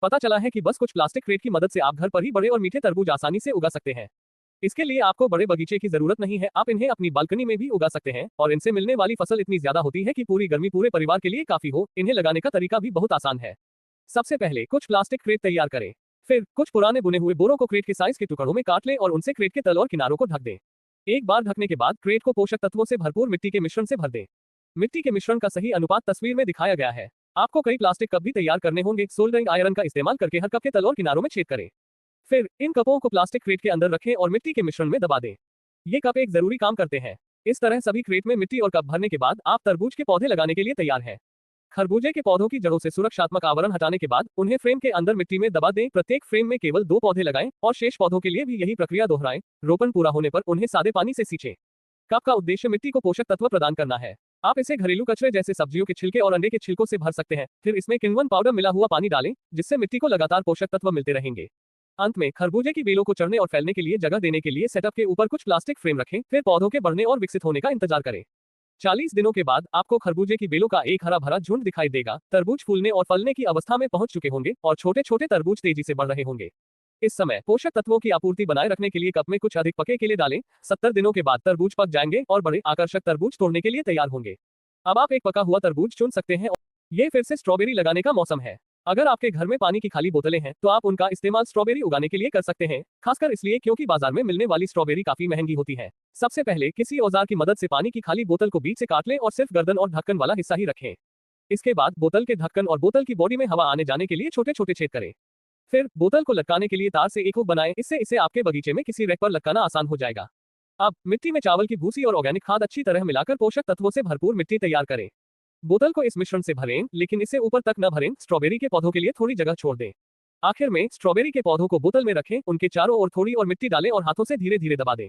पता चला है कि बस कुछ प्लास्टिक क्रेट की मदद से आप घर पर ही बड़े और मीठे तरबूज आसानी से उगा सकते हैं। इसके लिए आपको बड़े बगीचे की जरूरत नहीं है, आप इन्हें अपनी बालकनी में भी उगा सकते हैं और इनसे मिलने वाली फसल इतनी ज्यादा होती है कि पूरी गर्मी पूरे परिवार के लिए काफी हो। इन्हें लगाने का तरीका भी बहुत आसान है। सबसे पहले कुछ प्लास्टिक क्रेट तैयार करें। फिर कुछ पुराने बुने हुए बोरों को क्रेट के साइज के टुकड़ों में काट लें और उनसे क्रेट के तल और किनारों को ढक दें। एक बार ढकने के बाद क्रेट को पोषक तत्वों से भरपूर मिट्टी के मिश्रण से भर दें। मिट्टी के मिश्रण का सही अनुपात तस्वीर में दिखाया गया है। आपको कई प्लास्टिक कप भी तैयार करने होंगे। सोल्डरिंग आयरन का इस्तेमाल करके हर कप के तल और किनारों में छेद करें। फिर इन कपों को प्लास्टिक क्रेट के अंदर रखें और मिट्टी के मिश्रण में दबा दें। ये कप एक जरूरी काम करते हैं। इस तरह सभी क्रेट में मिट्टी और कप भरने के बाद आप तरबूज के पौधे लगाने के लिए तैयार हैं। खरबूजे के पौधों की जड़ों से सुरक्षात्मक आवरण हटाने के बाद उन्हें फ्रेम के अंदर मिट्टी में दबा दें। प्रत्येक फ्रेम में केवल 2 पौधे लगाएं और शेष पौधों के लिए भी यही प्रक्रिया दोहराएं। रोपण पूरा होने पर उन्हें सादे पानी से सींचें। कप का उद्देश्य मिट्टी को पोषक तत्व प्रदान करना है। आप इसे घरेलू कचरे जैसे सब्जियों के छिलके और अंडे के छिलकों से भर सकते हैं। फिर इसमें किण्वन पाउडर मिला हुआ पानी डालें, जिससे मिट्टी को लगातार पोषक तत्व मिलते रहेंगे। अंत में खरबूजे की बेलों को चढ़ने और फैलने के लिए जगह देने के लिए सेटअप के ऊपर कुछ प्लास्टिक फ्रेम रखें। फिर पौधों के बढ़ने और विकसित होने का इंतजार करें। 40 दिनों के बाद आपको खरबूजे की बेलों का एक हरा भरा झुंड दिखाई देगा। तरबूज फूलने और फलने की अवस्था में पहुंच चुके होंगे और छोटे छोटे तरबूज तेजी से बढ़ रहे होंगे। इस समय पोषक तत्वों की आपूर्ति बनाए रखने के लिए कप में कुछ अधिक पके केले डालें। 70 दिनों के बाद तरबूज पक जाएंगे और बड़े आकर्षक तरबूज तोड़ने के लिए तैयार होंगे। अब आप एक पका हुआ तरबूज चुन सकते हैं। ये फिर से स्ट्रॉबेरी लगाने का मौसम है। अगर आपके घर में पानी की खाली बोतलें हैं तो आप उनका इस्तेमाल स्ट्रॉबेरी उगाने के लिए कर सकते हैं, खासकर इसलिए क्योंकि बाजार में मिलने वाली स्ट्रॉबेरी काफी महंगी होती है। सबसे पहले किसी औजार की मदद से पानी की खाली बोतल को बीच से काट लें और सिर्फ गर्दन और ढक्कन वाला हिस्सा ही रखें। इसके बाद बोतल के ढक्कन और बोतल की बॉडी में हवा आने जाने के लिए छोटे छोटे छेद करें। फिर बोतल को लटकाने के लिए तार से एक हुक बनाएं। इससे इसे आपके बगीचे में किसी रैक पर लटकाना आसान हो जाएगा। अब मिट्टी में चावल की भूसी और ऑर्गेनिक खाद अच्छी तरह मिलाकर पोषक तत्वों से भरपूर मिट्टी तैयार करें। बोतल को इस मिश्रण से भरें, लेकिन इसे ऊपर तक न भरें। स्ट्रॉबेरी के पौधों के लिए थोड़ी जगह छोड़ दें। आखिर में स्ट्रॉबेरी के पौधों को बोतल में रखें, उनके चारों ओर थोड़ी और मिट्टी डालें और हाथों से धीरे धीरे दबा दें।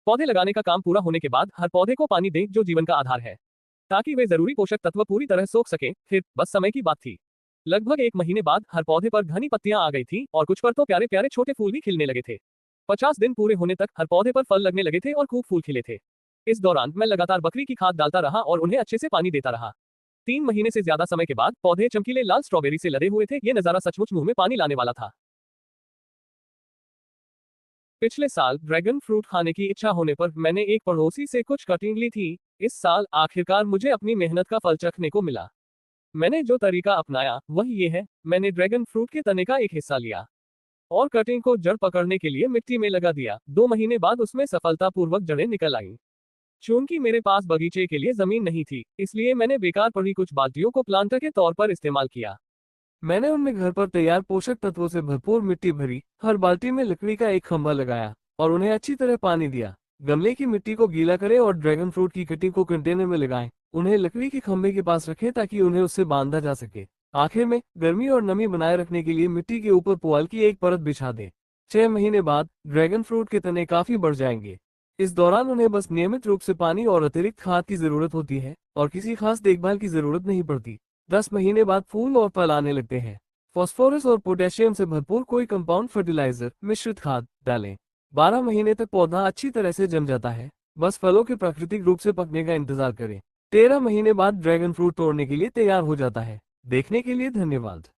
पौधे लगाने का काम पूरा होने के बाद हर पौधे को पानी दें, जो जीवन का आधार है, ताकि वे जरूरी पोषक तत्व पूरी तरह सोख सकें। फिर बस समय की बात थी। लगभग 1 महीने बाद हर पौधे पर घनी पत्तियां आ गई थी और कुछ पर तो प्यारे प्यारे छोटे फूल भी खिलने लगे थे। 50 दिन पूरे होने तक हर पौधे पर फल लगने लगे थे और खूब फूल खिले थे। इस दौरान मैं लगातार बकरी की खाद डालता रहा और उन्हें अच्छे से पानी देता रहा। 3 महीने से ज्यादा समय के बाद पौधे चमकीले लाल स्ट्रॉबेरी से लदे हुए थे। ये नजारा सचमुच मुंह में पानी लाने वाला था। पिछले साल ड्रैगन फ्रूट खाने की इच्छा होने पर मैंने एक पड़ोसी से कुछ कटिंग ली थी। इस साल आखिरकार मुझे अपनी मेहनत का फल चखने को मिला। मैंने जो तरीका अपनाया वह ये है, मैंने ड्रैगन फ्रूट के तने का एक हिस्सा लिया और कटिंग को जड़ पकड़ने के लिए मिट्टी में लगा दिया। 2 महीने बाद उसमें सफलतापूर्वक जड़ें निकल आईं। चूंकि मेरे पास बगीचे के लिए जमीन नहीं थी, इसलिए मैंने बेकार पड़ी कुछ बाल्टियों को प्लांटर के तौर पर इस्तेमाल किया। मैंने उनमें घर पर तैयार पोषक तत्वों से भरपूर मिट्टी भरी, हर बाल्टी में लकड़ी का एक खंभा लगाया और उन्हें अच्छी तरह पानी दिया। गमले की मिट्टी को गीला करें और ड्रैगन फ्रूट की कटिंग को कंटेनर में लगाएं। उन्हें लकड़ी के खंभे के पास रखें ताकि उन्हें उससे बांधा जा सके। आखिर में गर्मी और नमी बनाए रखने के लिए मिट्टी के ऊपर पुआल की एक परत बिछा दें। 6 महीने बाद ड्रैगन फ्रूट के तने काफी बढ़ जाएंगे। इस दौरान उन्हें बस नियमित रूप से पानी और अतिरिक्त खाद की जरूरत होती है और किसी खास देखभाल की जरूरत नहीं पड़ती। 10 महीने बाद फूल और फल आने लगते हैं। फास्फोरस और पोटेशियम से भरपूर कोई कंपाउंड फर्टिलाइजर मिश्रित खाद डालें। 12 महीने तक पौधा अच्छी तरह से जम जाता है। बस फलों के प्राकृतिक रूप से पकने का इंतजार करें। 13 महीने बाद ड्रैगन फ्रूट तोड़ने के लिए तैयार हो जाता है। देखने के लिए धन्यवाद।